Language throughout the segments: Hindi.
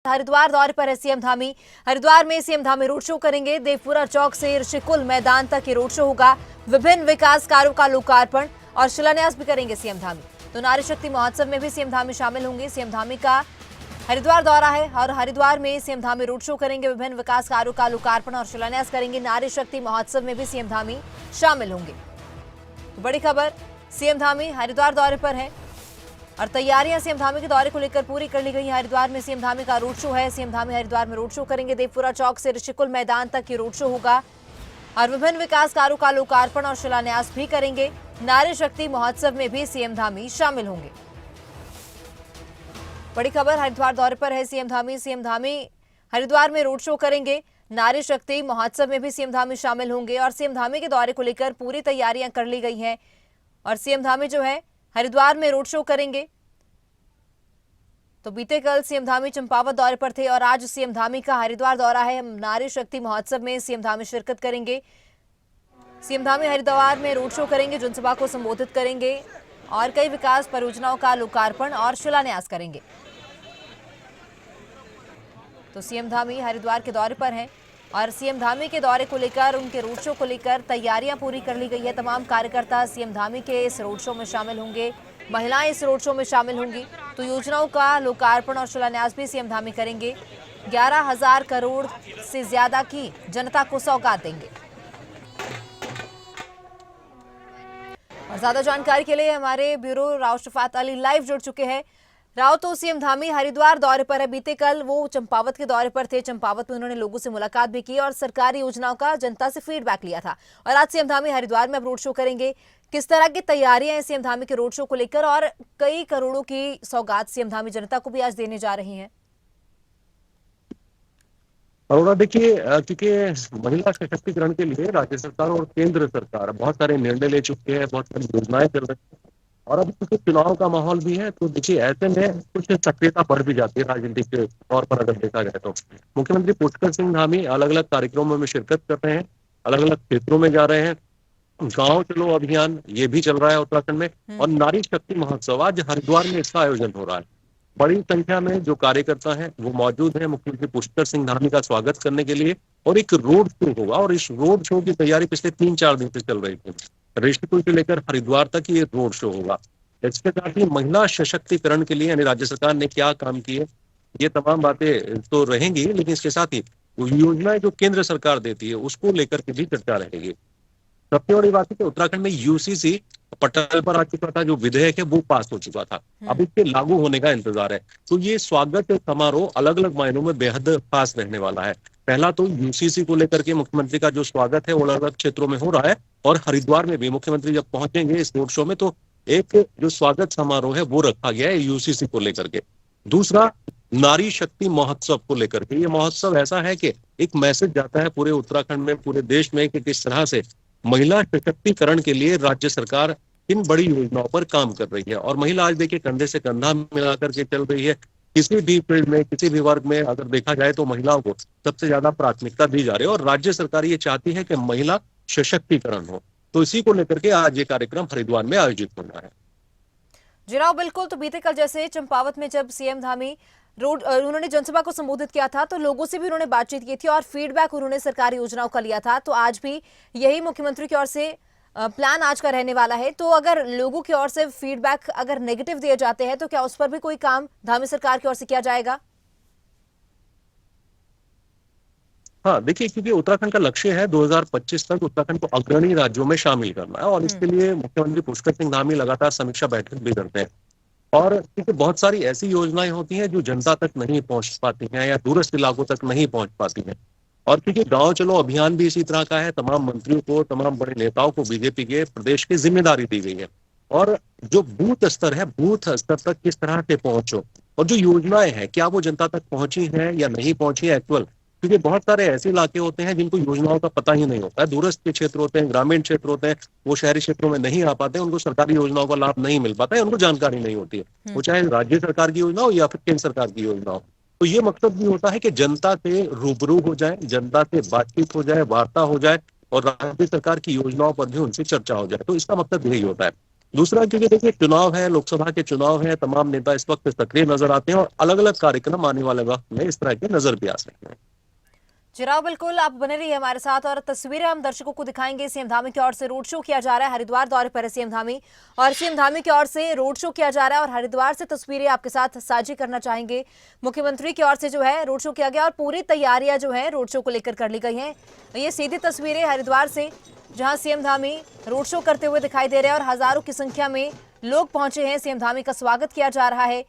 हरिद्वार दौरे पर है सीएम धामी। हरिद्वार में सीएम धामी रोड शो करेंगे। देवपुरा चौक से ऋषिकुल मैदान तक ये रोड शो होगा। विभिन्न विकास कार्यों का लोकार्पण और शिलान्यास भी करेंगे सीएम धामी। तो नारी शक्ति महोत्सव में भी सीएम धामी शामिल होंगे। सीएम धामी का हरिद्वार दौरा है और हरिद्वार में सीएम धामी रोड शो करेंगे। विभिन्न विकास कार्यों का लोकार्पण और शिलान्यास करेंगे। नारी शक्ति महोत्सव में भी सीएम धामी शामिल होंगे। तो बड़ी खबर, सीएम धामी हरिद्वार दौरे पर है और तैयारियां सीएम धामी के दौरे को लेकर पूरी कर ली गई हैं। हरिद्वार में सीएम धामी का रोड शो है। सीएम धामी हरिद्वार में रोड शो करेंगे। देवपुरा चौक से ऋषिकुल मैदान तक ये रोड शो होगा और विभिन्न विकास कार्यों का लोकार्पण और शिलान्यास भी करेंगे। नारी शक्ति महोत्सव में भी सीएम धामी शामिल होंगे। बड़ी खबर, हरिद्वार दौरे पर है सीएम धामी। सीएम धामी हरिद्वार में रोड शो करेंगे। नारी शक्ति महोत्सव में भी सीएम धामी शामिल होंगे और सीएम धामी के दौरे को लेकर पूरी तैयारियां कर ली गई हैं और सीएम धामी जो है हरिद्वार में रोड शो करेंगे। तो बीते कल सीएम धामी चंपावत दौरे पर थे और आज सीएम धामी का हरिद्वार दौरा है। नारी शक्ति महोत्सव में सीएम धामी शिरकत करेंगे। सीएम धामी हरिद्वार में रोड शो करेंगे, जनसभा को संबोधित करेंगे और कई विकास परियोजनाओं का लोकार्पण और शिलान्यास करेंगे। तो सीएम धामी हरिद्वार के दौरे पर हैं और सीएम धामी के दौरे को लेकर, उनके रोड शो को लेकर तैयारियां पूरी कर ली गई है। तमाम कार्यकर्ता सीएम धामी के इस रोड शो में शामिल होंगे। महिलाएं इस रोड शो में शामिल होंगी। तो योजनाओं का लोकार्पण और शिलान्यास भी सीएम धामी करेंगे। 11,000 करोड़ से ज्यादा की जनता को सौगात देंगे। और ज्यादा जानकारी के लिए हमारे ब्यूरो राव शफात अली लाइव जुड़ चुके हैं। राव, तो सीएम धामी हरिद्वार दौरे पर है। बीते कल वो चंपावत के दौरे पर थे। चंपावत में उन्होंने लोगों से मुलाकात भी की और सरकारी योजनाओं का जनता से फीडबैक लिया था और आज सीएम धामी हरिद्वार में अब रोड शो करेंगे। किस तरह की तैयारियां हैं सीएम धामी के रोड शो को लेकर और कई करोड़ों की सौगात सीएम धामी जनता को भी आज देने जा रही हैं? अरोड़ा, देखिए, क्योंकि महिला सशक्तिकरण के लिए राज्य सरकार और केंद्र सरकार बहुत सारे निर्णय ले चुके हैं, बहुत सारी योजनाएं चल रही हैं और अभी कुछ चुनाव का माहौल भी है। तो देखिए, ऐसे में कुछ सक्रियता बढ़ भी जाती है राजनीतिक के तौर पर अगर देखा जाए तो। मुख्यमंत्री पुष्कर सिंह धामी अलग अलग कार्यक्रमों में शिरकत कर रहे हैं, अलग अलग क्षेत्रों में जा रहे हैं। गांव चलो अभियान ये भी चल रहा है उत्तराखंड में और नारी शक्ति महोत्सव आज हरिद्वार में इसका आयोजन हो रहा है। बड़ी संख्या में जो कार्यकर्ता हैं वो मौजूद हैं मुख्यमंत्री पुष्कर सिंह धामी का स्वागत करने के लिए और एक रोड शो होगा और इस रोड शो की तैयारी पिछले 3-4 दिन से चल रही थी। ऋषिकुल से लेकर हरिद्वार तक ये रोड शो होगा। इसके साथ ही महिला सशक्तिकरण के लिए यानी राज्य सरकार ने क्या काम किए, ये तमाम बातें तो रहेंगी, लेकिन इसके साथ ही योजनाएं जो केंद्र सरकार देती है उसको लेकर के भी चर्चा रहेगी। सबसे बड़ी बात है कि उत्तराखंड में यूसीसी पटल पर आ चुका था, जो विधेयक है वो पास हो चुका था। अब इसके लागू होने का इंतजार है। तो ये स्वागत समारोह अलग अलग मायनों में बेहद खास रहने वाला है। पहला तो यूसीसी को लेकर के मुख्यमंत्री का जो स्वागत है वो अलग अलग क्षेत्रों में हो रहा है और हरिद्वार में भी मुख्यमंत्री जब पहुंचेंगे इस रोड शो में तो एक जो स्वागत समारोह है वो रखा गया है यूसीसी को लेकर के। दूसरा, नारी शक्ति महोत्सव को लेकर के। ये महोत्सव ऐसा है कि एक मैसेज जाता है पूरे उत्तराखंड में, पूरे देश में कि किस तरह से महिला सशक्तिकरण के लिए राज्य सरकार इन बड़ी योजनाओं पर काम कर रही है और महिला आज देखिए कंधे से कंधा मिलाकर के चल रही है। किसी भी फील्ड में, किसी भी वर्ग में अगर देखा जाए तो महिलाओं को सबसे ज्यादा प्राथमिकता दी जा रही है और राज्य सरकार ये चाहती है कि महिला सशक्तिकरण हो। तो इसी को लेकर के आज ये कार्यक्रम हरिद्वार में आयोजित होना है। जी राव, बिल्कुल। तो बीते कल जैसे चंपावत में जब सीएम धामी उन्होंने जनसभा को संबोधित किया था तो लोगों से भी उन्होंने बातचीत की थी और फीडबैक उन्होंने सरकारी योजनाओं का लिया था। तो आज भी यही मुख्यमंत्री की ओर से प्लान आज का रहने वाला है। तो अगर लोगों की ओर से फीडबैक अगर नेगेटिव दिए जाते हैं तो क्या उस पर भी कोई काम धामी सरकार की ओर से किया जाएगा? हाँ, देखिए, क्योंकि उत्तराखंड का लक्ष्य है 2025 तक उत्तराखंड को अग्रणी राज्यों में शामिल करना है और इसके लिए मुख्यमंत्री पुष्कर सिंह धामी लगातार समीक्षा बैठक भी करते हैं। और क्योंकि बहुत सारी ऐसी योजनाएं होती हैं जो जनता तक नहीं पहुंच पाती हैं या दूरस्थ इलाकों तक नहीं पहुंच पाती हैं और क्योंकि गांव चलो अभियान भी इसी तरह का है, तमाम मंत्रियों को, तमाम बड़े नेताओं को बीजेपी के प्रदेश की जिम्मेदारी दी गई है और जो बूथ स्तर है, बूथ स्तर तक किस तरह से पहुंचो और जो योजनाएं हैं क्या वो जनता तक पहुंची हैं या नहीं पहुंची है एक्चुअल। क्योंकि बहुत सारे ऐसे इलाके होते हैं जिनको योजनाओं का पता ही नहीं होता है, दूरस्थ के क्षेत्र होते हैं, ग्रामीण क्षेत्र होते हैं, वो शहरी क्षेत्रों में नहीं आ पाते, उनको सरकारी योजनाओं का लाभ नहीं मिल पाता है, उनको जानकारी नहीं होती है, वो चाहे राज्य सरकार की योजना हो या फिर केंद्र सरकार की योजना हो। तो ये मकसद भी होता है कि जनता से रूबरू हो जाए, जनता से बातचीत हो जाए, वार्ता हो जाए और राज्य सरकार की योजनाओं पर भी उनसे चर्चा हो जाए। तो इसका मकसद यही होता है। दूसरा, क्योंकि देखिए चुनाव है, लोकसभा के चुनाव है, तमाम नेता इस वक्त सक्रिय नजर आते हैं और अलग अलग कार्यक्रम आने वाले वक्त में इस तरह के नजर भी आ सकते हैं। चिराग, बिल्कुल आप बने रहिए हमारे साथ और तस्वीरें हम दर्शकों को दिखाएंगे। सीएम धामी की ओर से रोड शो किया जा रहा है, हरिद्वार दौरे पर है सीएम धामी, और सीएम धामी की ओर से रोड शो किया जा रहा है और हरिद्वार से तस्वीरें आपके साथ साझी करना चाहेंगे। मुख्यमंत्री की ओर से जो है रोड शो किया गया और पूरी तैयारियां जो है रोड शो को लेकर कर ली गई हैं। ये सीधी तस्वीरें हरिद्वार से, जहां सीएम धामी रोड शो करते हुए दिखाई दे रहे हैं और हजारों की संख्या में लोग पहुंचे हैं। सीएम धामी का स्वागत किया जा रहा है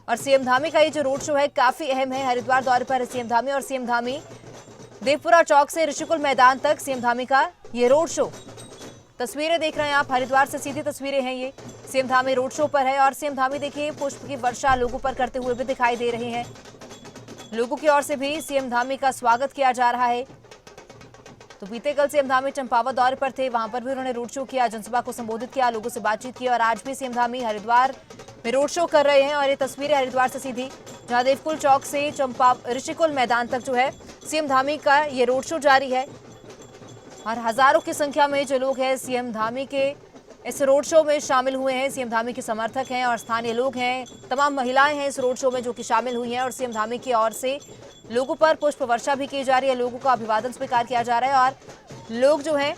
और सीएम धामी का ये जो रोड शो है काफी अहम है। हरिद्वार दौरे पर है सीएम धामी और सीएम धामी देवपुरा चौक से ऋषिकुल मैदान तक सीएम धामी का ये रोड शो। तस्वीरें देख रहे हैं आप, हरिद्वार से सीधी तस्वीरें हैं ये। सीएम धामी रोड शो पर है और सीएम धामी देखिए पुष्प की वर्षा लोगों पर करते हुए भी दिखाई दे रहे हैं। लोगों की ओर से भी सीएम धामी का स्वागत किया जा रहा है। तो बीते कल सीएम धामी चंपावत दौरे पर थे, वहां पर भी उन्होंने रोड शो किया, जनसभा को संबोधित किया, लोगों से बातचीत की और आज भी सीएम धामी हरिद्वार में रोड शो कर रहे हैं। और ये तस्वीरें हरिद्वार से सीधी, जहां देवकुल चौक से ऋषिकुल मैदान तक जो है सीएम धामी का ये रोड शो जारी है और हजारों की संख्या में जो लोग हैं सीएम धामी के इस रोड शो में शामिल हुए हैं। सीएम धामी के समर्थक हैं और स्थानीय लोग हैं, तमाम महिलाएं हैं इस रोड शो में जो कि शामिल हुई हैं और सीएम धामी की ओर से लोगों पर पुष्प वर्षा भी की जा रही है, लोगों का अभिवादन स्वीकार किया जा रहा है और लोग जो हैं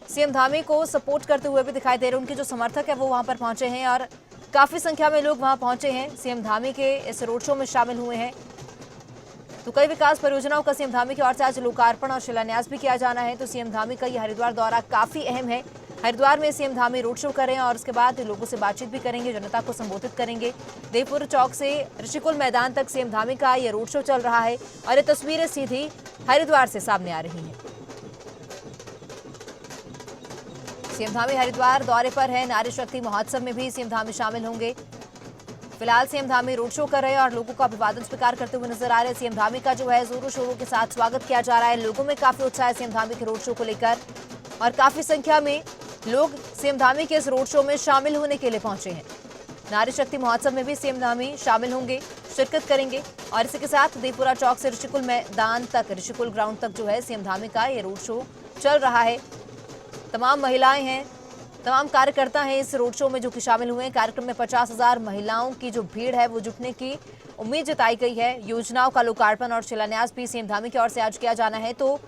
सीएम धामी को सपोर्ट करते हुए भी दिखाई दे रहे हैं। उनके जो समर्थक है वो वहां पर पहुंचे हैं और काफी संख्या में लोग वहां पहुंचे हैं, सीएम धामी के इस रोड शो में शामिल हुए हैं। तो कई विकास परियोजनाओं का सीएम धामी की ओर से आज लोकार्पण और शिलान्यास भी किया जाना है। तो सीएम धामी का ये हरिद्वार दौरा काफी अहम है। हरिद्वार में सीएम धामी रोड शो करें और उसके बाद लोगों से बातचीत भी करेंगे, जनता को संबोधित करेंगे। देवपुर चौक से ऋषिकुल मैदान तक सीएम धामी का ये रोड शो चल रहा है और ये तस्वीरें सीधी हरिद्वार से सामने आ रही हैं। सीएम धामी हरिद्वार दौरे पर है, नारी शक्ति महोत्सव में भी सीएम धामी शामिल होंगे। फिलहाल सीएम धामी रोड शो कर रहे हैं और लोगों का अभिवादन स्वीकार करते हुए नजर आ रहे हैं। सीएम धामी का जो है जोरों शोरों के साथ स्वागत किया जा रहा है, लोगों में काफी उत्साह है सीएम धामी के रोड शो को लेकर और काफी संख्या में लोग सीएम धामी के इस रोड शो में शामिल होने के लिए पहुंचे हैं। नारी शक्ति महोत्सव में भी सीएम धामी शामिल होंगे, शिरकत करेंगे और इसी के साथ देवपुरा चौक से ऋषिकुल मैदान तक, ऋषिकुल ग्राउंड तक जो है सीएम धामी का ये रोड शो चल रहा है। तमाम महिलाएं हैं, तमाम कार्यकर्ता हैं इस रोड शो में जो कि शामिल हुए हैं। कार्यक्रम में 50,000 महिलाओं की जो भीड़ है वो जुटने की उम्मीद जताई गई है। योजनाओं का लोकार्पण और शिलान्यास भी सीएम धामी की ओर से आज किया जाना है। तो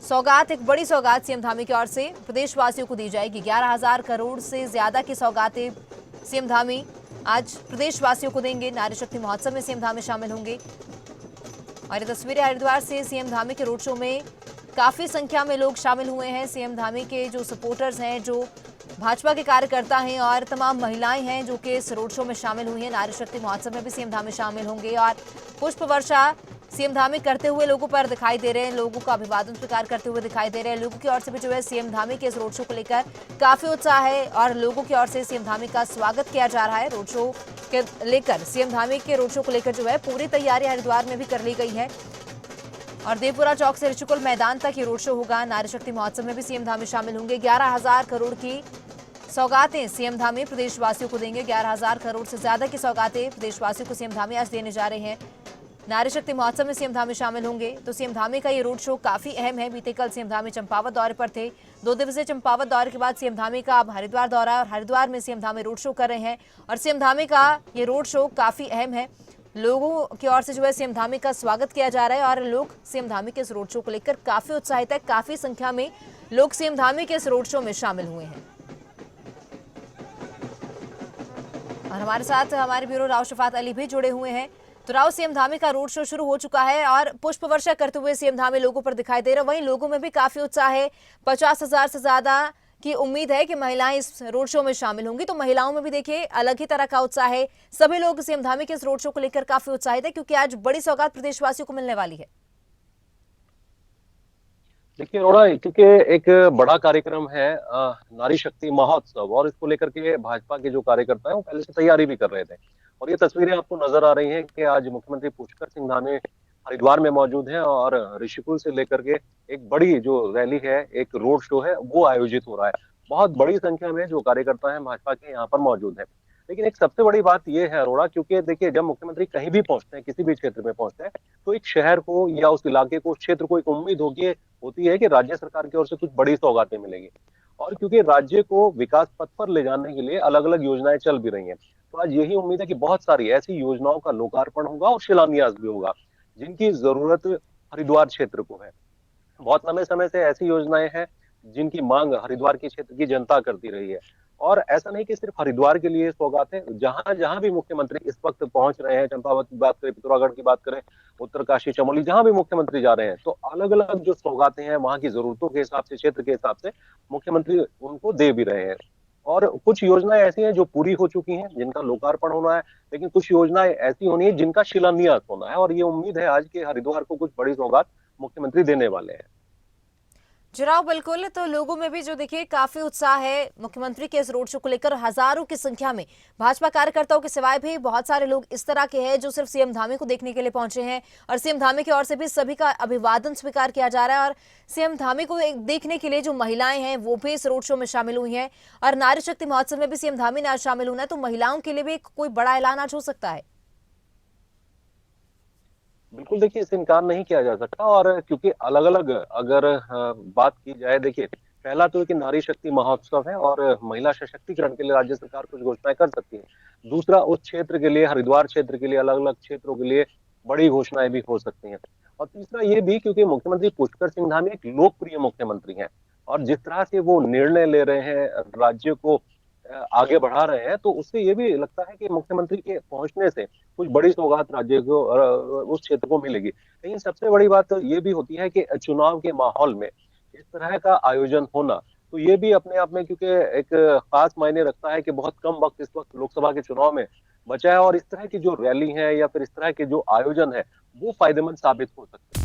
सौगात, एक बड़ी सौगात सीएम धामी की ओर से प्रदेशवासियों को दी जाएगी। 11,000 करोड़ से ज्यादा की सौगातें सीएम धामी आज प्रदेशवासियों को देंगे। नारी शक्ति महोत्सव में सीएम धामी शामिल होंगे और ये तस्वीरें हरिद्वार से सीएम धामी के रोड शो में काफी संख्या में लोग शामिल हुए हैं। सीएम धामी के जो सपोर्टर्स हैं, जो भाजपा के कार्यकर्ता हैं और तमाम महिलाएं हैं जो कि इस रोड शो में शामिल हुई हैं। नारी शक्ति महोत्सव में भी सीएम धामी शामिल होंगे और पुष्प वर्षा सीएम धामी करते हुए लोगों पर दिखाई दे रहे हैं, लोगों का अभिवादन स्वीकार करते हुए दिखाई दे रहे हैं। लोगों की ओर से भी जो है सीएम धामी के इस रोड शो को लेकर काफी उत्साह है और लोगों की ओर से सीएम धामी का स्वागत किया जा रहा है। रोड शो के लेकर, सीएम धामी के रोड शो को लेकर जो है पूरी तैयारी हरिद्वार में भी कर ली गई है और देवपुरा चौक से ऋषिकुल मैदान तक ये रोड शो होगा। नारी शक्ति महोत्सव में भी सीएम धामी शामिल होंगे। 11,000 करोड़ की सौगातें सीएम धामी प्रदेशवासियों को देंगे। 11,000 करोड़ से ज्यादा की सौगातें प्रदेशवासियों को सीएम धामी आज देने जा रहे हैं। नारी शक्ति महोत्सव में सीएम धामी शामिल होंगे। तो सीएम धामी का ये रोड शो काफी अहम है। बीते कल सीएम धामी चंपावत दौरे पर थे। 2 दिवसीय चंपावत दौरे के बाद सीएम धामी का अब हरिद्वार दौरा और हरिद्वार में सीएम धामी रोड शो कर रहे हैं और सीएम धामी का ये रोड शो काफी अहम है। लोगों की ओर से जो है सीएम धामी का स्वागत किया जा रहा है और लोग सीएम धामी के इस रोड शो को लेकर काफी उत्साहित है। काफी संख्या में लोग सीएम धामी के इस रोड शो में शामिल हुए हैं और हमारे साथ हमारे ब्यूरो राव शफात अली भी जुड़े हुए हैं। तो राव, सीएम धामी का रोड शो शुरू हो चुका है और पुष्प वर्षा करते हुए सीएम धामी लोगों पर दिखाई दे रहा है। वहीं लोगों में भी काफी उत्साह है। 50,000 से ज्यादा की उम्मीद है कि महिलाएं इस रोड शो में शामिल होंगी। तो महिलाओं में भी देखिए अलग ही तरह का उत्साह है। सभी लोग सीएम धामी के इस रोड शो को लेकर काफी उत्साहित है क्योंकि आज बड़ी सौगात प्रदेशवासियों को मिलने वाली है। देखिए अरोड़ा, क्योंकि एक बड़ा कार्यक्रम है नारी शक्ति महोत्सव और इसको लेकर के भाजपा के जो कार्यकर्ता हैं वो पहले से तैयारी भी कर रहे थे और ये तस्वीरें आपको नजर आ रही हैं कि आज मुख्यमंत्री पुष्कर सिंह धामी हरिद्वार में मौजूद हैं और ऋषिकुल से लेकर के एक बड़ी जो रैली है, एक रोड शो है, वो आयोजित हो रहा है। बहुत बड़ी संख्या में जो कार्यकर्ता हैं भाजपा के यहाँ पर मौजूद है। लेकिन एक सबसे बड़ी बात यह है अरोड़ा, क्योंकि देखिए जब मुख्यमंत्री कहीं भी पहुंचते हैं, किसी भी क्षेत्र में पहुंचते हैं, तो एक शहर को या उस इलाके को, उस क्षेत्र को एक उम्मीद होती है कि राज्य सरकार की ओर से कुछ बड़ी सौगातें मिलेगी और क्योंकि राज्य को विकास पथ पर ले जाने के लिए अलग अलग योजनाएं चल भी रही हैं, तो आज यही उम्मीद है कि बहुत सारी ऐसी योजनाओं का लोकार्पण होगा और शिलान्यास भी होगा जिनकी जरूरत हरिद्वार क्षेत्र को है। बहुत लंबे समय से ऐसी योजनाएं हैं जिनकी मांग हरिद्वार के क्षेत्र की जनता करती रही है। और ऐसा नहीं कि सिर्फ हरिद्वार के लिए सौगात है, जहां जहां भी मुख्यमंत्री इस वक्त पहुंच रहे हैं, चंपावत की बात करें, पिथौरागढ़ की बात करें, उत्तरकाशी, चमोली, जहां भी मुख्यमंत्री जा रहे हैं, तो अलग अलग जो सौगातें हैं वहां की जरूरतों के हिसाब से, क्षेत्र के हिसाब से मुख्यमंत्री उनको दे भी रहे हैं। और कुछ योजनाएं ऐसी हैं जो पूरी हो चुकी हैं, जिनका लोकार्पण होना है, लेकिन कुछ योजनाएं ऐसी होनी है जिनका शिलान्यास होना है। और ये उम्मीद है आज के हरिद्वार को कुछ बड़ी सौगात मुख्यमंत्री देने वाले हैं। जनाब बिल्कुल, तो लोगों में भी जो देखिए काफी उत्साह है मुख्यमंत्री के इस रोड शो को लेकर। हजारों की संख्या में भाजपा कार्यकर्ताओं के सिवाय भी बहुत सारे लोग इस तरह के हैं जो सिर्फ सीएम धामी को देखने के लिए पहुंचे हैं, और सीएम धामी की ओर से भी सभी का अभिवादन स्वीकार किया जा रहा है। और सीएम धामी को देखने के लिए जो महिलाएं हैं वो भी इस रोड शो में शामिल हुई हैं, और नारी शक्ति महोत्सव में भी सीएम धामी ने आज शामिल होना है, तो महिलाओं के लिए भी कोई बड़ा ऐलान आज हो सकता है। बिल्कुल, देखिए इससे इनकार नहीं किया जा सकता। और क्योंकि अलग अलग अगर बात की जाए, देखिए पहला तो है कि नारी शक्ति महोत्सव है और महिला सशक्तिकरण के लिए राज्य सरकार कुछ घोषणाएं कर सकती है। दूसरा, उस क्षेत्र के लिए, हरिद्वार क्षेत्र के लिए, अलग अलग क्षेत्रों के लिए बड़ी घोषणाएं भी हो सकती हैं। और तीसरा ये भी क्योंकि मुख्यमंत्री पुष्कर सिंह धामी एक लोकप्रिय मुख्यमंत्री हैं, और जिस तरह से वो निर्णय ले रहे हैं, राज्य को आगे बढ़ा रहे हैं, तो उससे ये भी लगता है कि मुख्यमंत्री के पहुंचने से कुछ बड़ी सौगात राज्य को और उस क्षेत्र को मिलेगी। लेकिन सबसे बड़ी बात तो ये भी होती है कि चुनाव के माहौल में इस तरह का आयोजन होना, तो ये भी अपने आप में क्योंकि एक खास मायने रखता है कि बहुत कम वक्त इस वक्त लोकसभा के चुनाव में बचा है, और इस तरह की जो रैली है या फिर इस तरह के जो आयोजन है वो फायदेमंद साबित हो सकते हैं।